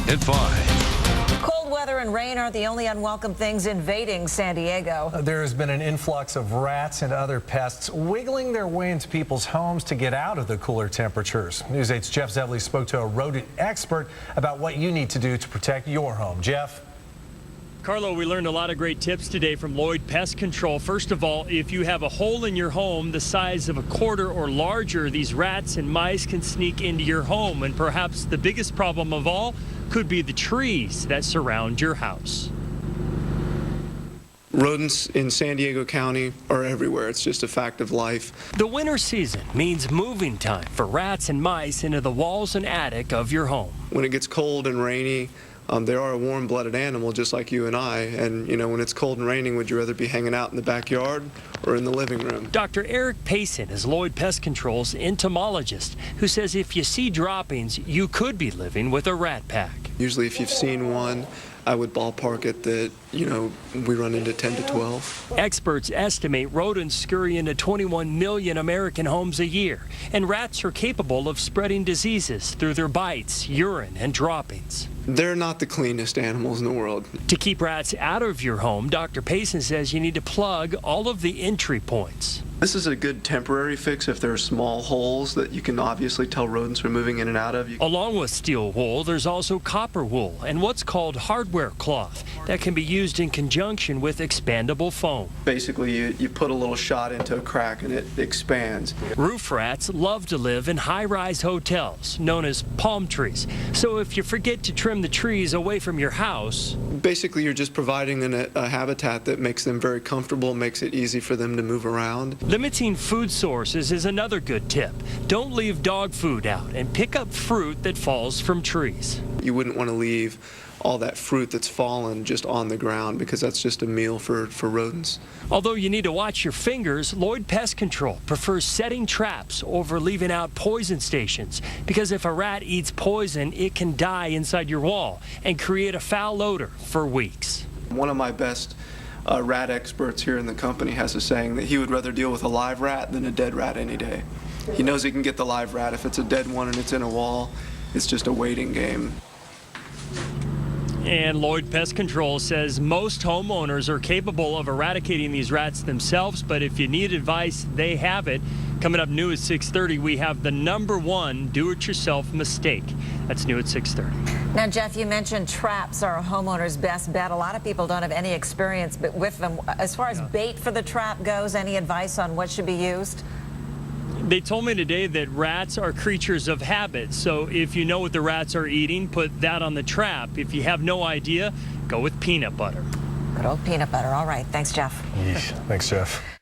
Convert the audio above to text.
at 5. Cold weather and rain aren't the only unwelcome things invading San Diego. There has been an influx of rats and other pests wiggling their way into people's homes to get out of the cooler temperatures. News 8's Jeff Zevely spoke to a rodent expert about what you need to do to protect your home. Jeff? Carlo, we learned a lot of great tips today from Lloyd Pest Control. First of all, if you have a hole in your home the size of a quarter or larger, these rats and mice can sneak into your home. And perhaps the biggest problem of all could be the trees that surround your house. Rodents in San Diego County are everywhere. It's just a fact of life. The winter season means moving time for rats and mice into the walls and attic of your home. When it gets cold and rainy, they are a warm-blooded animal just like you and I. And, you know, when it's cold and raining, would you rather be hanging out in the backyard or in the living room? Dr. Eric Payson is Lloyd Pest Control's entomologist who says if you see droppings, you could be living with a rat pack. Usually if you've seen one, I would ballpark it that, you know, we run into 10 to 12. Experts estimate rodents scurry into 21 million American homes a year, and rats are capable of spreading diseases through their bites, urine, and droppings. They're not the cleanest animals in the world. To keep rats out of your home, Dr. Payson says you need to plug all of the entry points. This is a good temporary fix if there are small holes that you can obviously tell rodents are moving in and out of. Along with steel wool, there's also copper wool and what's called hardware cloth that can be used in conjunction with expandable foam. Basically, you put a little shot into a crack and it expands. Roof rats love to live in high-rise hotels known as palm trees. So if you forget to trim the trees away from your house, basically you're just providing a habitat that makes them very comfortable, makes it easy for them to move around. Limiting food sources is another good tip. Don't leave dog food out and pick up fruit that falls from trees. You wouldn't want to leave all that fruit that's fallen just on the ground because that's just a meal for rodents. Although you need to watch your fingers, Lloyd Pest Control prefers setting traps over leaving out poison stations because if a rat eats poison, it can die inside your wall and create a foul odor for weeks. One of my best rat experts here in the company has a saying that he would rather deal with a live rat than a dead rat any day. He knows he can get the live rat. If it's a dead one and it's in a wall, it's just a waiting game. And Lloyd Pest Control says most homeowners are capable of eradicating these rats themselves, but if you need advice, they have it. Coming up new at 6:30, we have the #1 do-it-yourself mistake. That's new at 6:30. Now, Jeff, you mentioned traps are a homeowner's best bet. A lot of people don't have any experience with them. As far as bait for the trap goes, any advice on what should be used? They told me today that rats are creatures of habit, so if you know what the rats are eating, put that on the trap. If you have no idea, go with peanut butter. Good old peanut butter. All right. Thanks, Jeff. Thanks, Jeff.